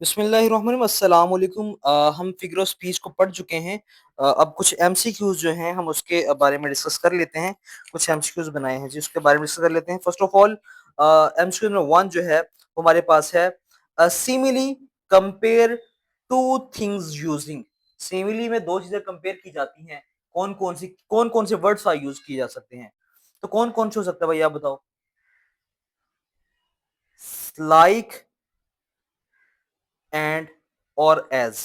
बिस्मिल्लाहिर्रहमानिर्रहीम अस्सलाम वालेकुम। हम फिगर ऑफ स्पीच को पढ़ चुके हैं। अब कुछ एमसीक्यूज जो हैं हम उसके बारे में डिस्कस कर लेते हैं। कुछ एमसीक्यूज बनाए हैं जी, उसके बारे में डिस्कस कर लेते हैं। First of all MCQ number 1 जो है वो हमारे पास है, simile compare two things using. Simile में दो चीजें कंपेयर की जाती हैं, कौन कौन से वर्ड्स यूज किए जा सकते हैं? तो कौन कौन से हो सकता है भाई, आप बताओ। लाइक एंड और एज।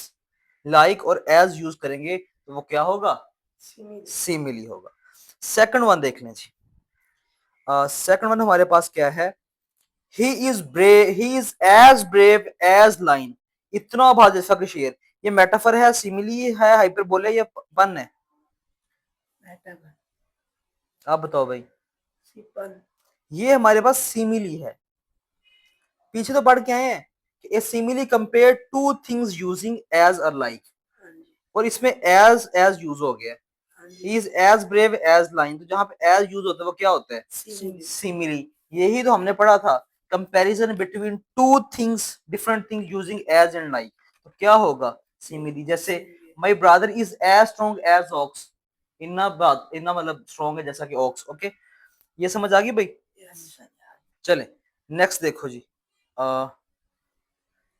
लाइक और एज यूज करेंगे तो वो क्या होगा? सिमिली होगा। सेकंड वन देख लें जी। सेकंड वन हमारे पास क्या है? He is as brave as lion. इतना भारी जैसा कि शेर। ये मेटाफर है, सिमिली है, हाइपरबोले है, ये पन है? आप बताओ भाई। ये हमारे पास सिमिली है। पीछे तो पढ़ के आए हैं कि a simile compare two things using as और लाइक, और इसमें एज यूज हो गया। He is as brave as lion, तो जहां पे एज यूज होता है वो क्या होता है? सिमिली। यही तो हमने पढ़ा था, comparison between two things, different things using as and like, तो क्या होगा? सिमिली। जैसे my brother is as strong as ox. इन्ना मतलब स्ट्रॉन्ग है जैसा कि ऑक्स। ओके, ये समझ आ गई भाई? चले नेक्स्ट देखो जी।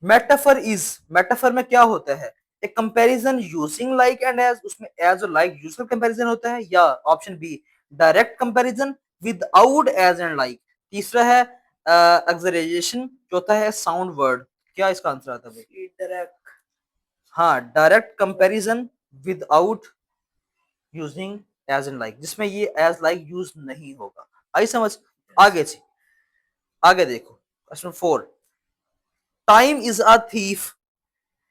मेटाफर इज, मेटाफर में क्या होता है? एक comparison using like and as, उसमें एज और लाइक यूज कर कंपैरिजन होता है। या option B, direct comparison without as and like. तीसरा है एक्सरेशन। चौथा है साउंड वर्ड। क्या इसका आंसर आता है भाई? डायरेक्ट। हाँ, direct comparison without using as and like, जिसमें ये एज लाइक यूज नहीं होगा। आई समझ? आगे जी, आगे देखो। Question 4, time is a thief.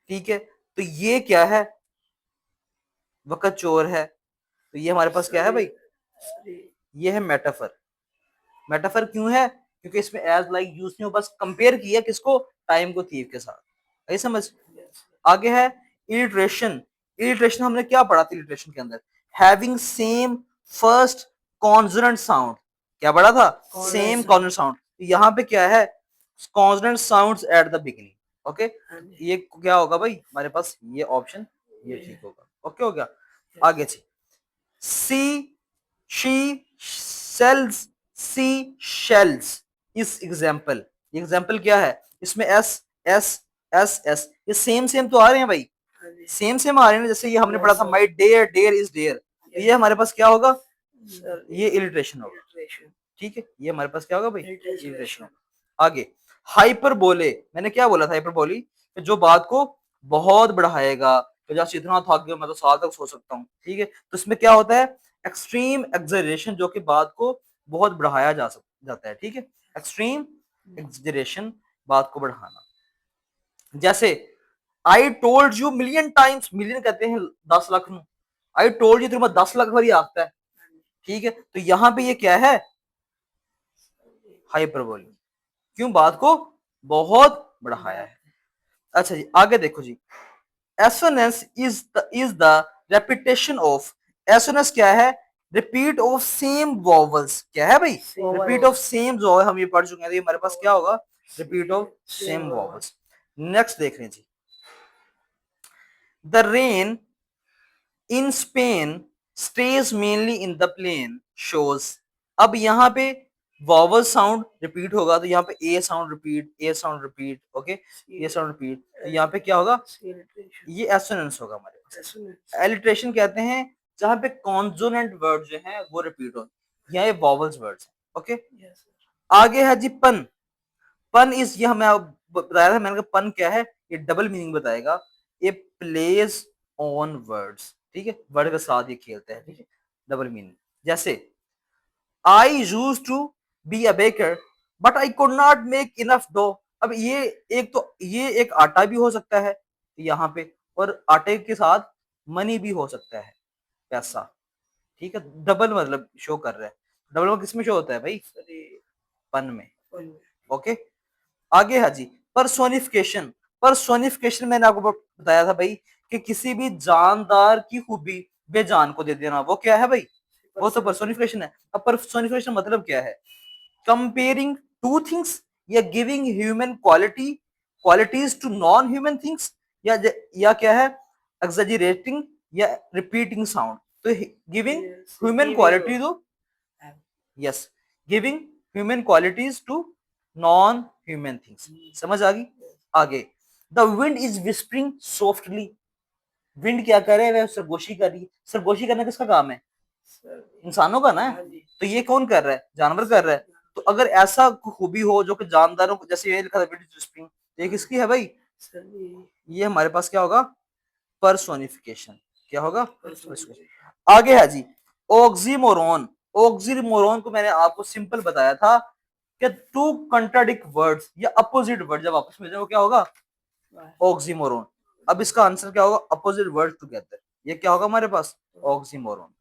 ठीक है, तो ये क्या है? वक्त चोर है। तो ये हमारे पास क्या है भाई? ये है मेटाफर। मेटाफर क्यों है? क्योंकि इसमें एज लाइक यूज नहीं हो, बस कंपेयर किया किसको? टाइम को थीव के साथ। आई समझ? आगे है इलिट्रेशन। इलिट्रेशन हमने क्या पढ़ा था इलिट्रेशन के अंदर? Having same first consonant sound. क्या पढ़ा था? Same consonant sound. यहाँ पे क्या है? Consonant sounds at the beginning. Okay, ये क्या होगा भाई हमारे पास? ये ऑप्शन, ये ठीक होगा। ओके हो गया। आगे जी, सी शी सेल्स सी शेल्स इस एग्जाम्पल। एग्जाम्पल क्या है? इसमें एस एस एस ये सेम सेम तो आ रहे हैं भाई, सेम सेम आ रहे हैं। जैसे ये हमने पढ़ा था माई डेयर, डेयर इज डेयर, ये हमारे पास क्या होगा? ये इलिट्रेशन होगा। ठीक है, ये हमारे पास क्या होगा भाई? इलिट्रेशन होगा। आगे हाइपरबोले। मैंने क्या बोला था? हाइपरबोली जो बात को बहुत बढ़ाएगा, तो जैसे इतना थक गया मैं तो साल तक सो सकता हूँ। ठीक है, तो इसमें क्या होता है? एक्सट्रीम एक्सजरेशन, जो कि बात को बहुत बढ़ाया जाता है। ठीक है, एक्सट्रीम एक्सजरेशन, बात को बढ़ाना। जैसे I told you million times. Million कहते हैं 10 लाख नु। आई टोल्ड यू तुम्हें 10 लाख बार आता है। ठीक है, तो यहाँ पे ये क्या है? हाइपरबोलिक। क्यों? बात को बहुत बढ़ाया है। अच्छा जी, आगे देखो जी। Assonance is the repetition of. Assonance क्या है? Repeat of same vowels. क्या है भाई? रिपीट ऑफ सेम जो हम ये पढ़ चुके हैं, तो ये हमारे पास क्या होगा? Repeat of same vowels. Next देख रहे हैं जी। The rain in Spain stays mainly in the plain shows. अब यहाँ पे वॉवल साउंड रिपीट होगा, तो यहाँ पे ए साउंड रिपीट, ए साउंड रिपीट। ओके, ए साउंड रिपीट, तो यहाँ पे क्या होगा? ये एसोनेंस होगा हमारे पास। एलिट्रेशन कहते हैं जहां पे कॉन्सोनेंट वर्ड जो है वो रिपीट हो, यहाँ ये वॉवल्स वर्ड्स हैं। ओके, आगे है जी पन। पन इज, ये हमें बताया था मैंने, पन क्या है? ये डबल मीनिंग बताएगा। ये प्लेज ऑन वर्ड्स। ठीक है, वर्ड के साथ ये खेलता है। ठीक है, डबल मीनिंग। जैसे I use to be a baker but I could not make enough dough. अब ये एक, तो ये एक आटा भी हो सकता है यहाँ पे, और आटे के साथ मनी भी हो सकता है, पैसा। ठीक है, डबल मतलब शो कर रहा है। डबल किस में शो होता है भाई? पन में। ओके, आगे है जी पर्सोनिफिकेशन। पर्सोनिफिकेशन मैंने आपको बताया था भाई कि किसी भी जानदार की खूबी बेजान को दे देना, वो क्या है भाई? वो तो पर्सोनिफिकेशन है। अब पर्सोनिफिकेशन मतलब क्या है? कंपेयरिंग टू थिंग्स या giving human quality qualities to non human things, या क्या है एक्सैजरेटिंग या रिपीटिंग साउंड। तो giving human quality to, yes, giving human qualities to non human things. समझ आ गई? आगे, the wind is whispering softly. Wind क्या कर रहे हैं? वह सरगोशी कर रही है। सरगोशी करना किसका काम है? इंसानों का ना। तो ये कौन कर रहा है? जानवर कर रहा है। तो अगर ऐसा खूबी हो जो कि जानदारों को, जैसे ये लिखा था विंड इज विस्परिंग, तो ये किसकी है भाई? ये हमारे पास क्या होगा? पर्सोनिफिकेशन। क्या होगा? आगे है जी ऑक्सीमोरॉन। ऑक्सीमोरॉन को मैंने आपको सिंपल बताया था कि टू कंट्राडिक्ट वर्ड्स या अपोजिट वर्ड जब आपस में जाए वो क्या होगा? ऑक्सीमोरॉन। अब इसका आंसर क्या होगा? Opposite word together. ये क्या होगा हमारे पास? ऑक्सीमोरॉन।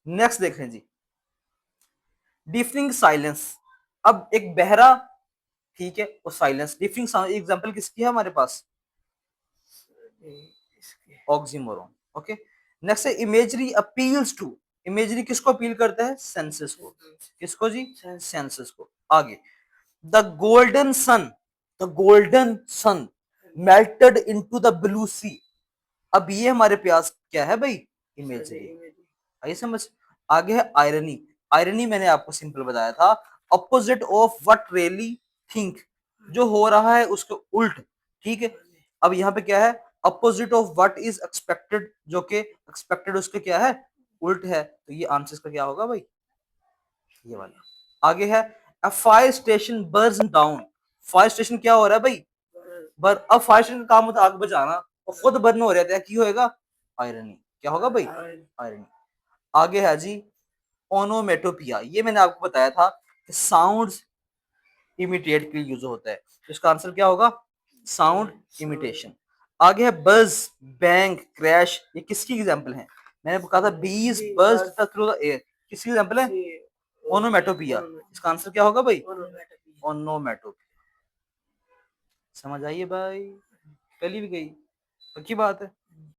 नेक्स्ट देखें जी, डिफरिंग साइलेंस। अब एक बहरा, ठीक है, और साइलेंस, डिफरिंग साउंड, एग्जांपल किसकी है हमारे पास? ऑक्सीमोरॉन। ओके। नेक्स्ट है इमेजरी अपील्स टू। इमेजरी किसको अपील करता है? सेंसेस को। किसको जी? सेंसेस को। आगे, the golden sun, the golden sun melted into the blue sea. अब ये हमारे पास क्या है भाई? इमेजरी। आइए समझ। आगे है आयरनी। आयरनी मैंने आपको सिंपल बताया था, opposite of what really think, जो हो रहा है उसके उल्ट। ठीक है। अब यहाँ पे क्या है? Opposite of what is expected, जो कि एक्सपेक्टेड उसके क्या है? उल्ट है। तो ये आंसर का क्या होगा भाई? ये वाला। आगे है a fire station Burns down. Fire station क्या हो रहा है भाई? अब फायर स्टेशन का काम होता है आग बुझाना, और खुद बर्न हो रहा है, की होएगा? आयरनी। क्या होगा भाई? आयरनी। आगे है जी ओनोमेटोपिया। ये मैंने आपको बताया था कि साउंड्स इमिटेट के लिए यूज होता है। तो इसका आंसर क्या होगा? Sound imitation. आगे है बज, बैंग, क्रैश। ये किसकी एग्जांपल है? मैंने कहा था बीज बज थ्रू द एयर। किसकी एग्जांपल है? ओनोमेटोपिया। इसका आंसर क्या होगा भाई? ओनोमेटोपिया। समझ आइए भाई? पहली भी गई, पक्की बात है।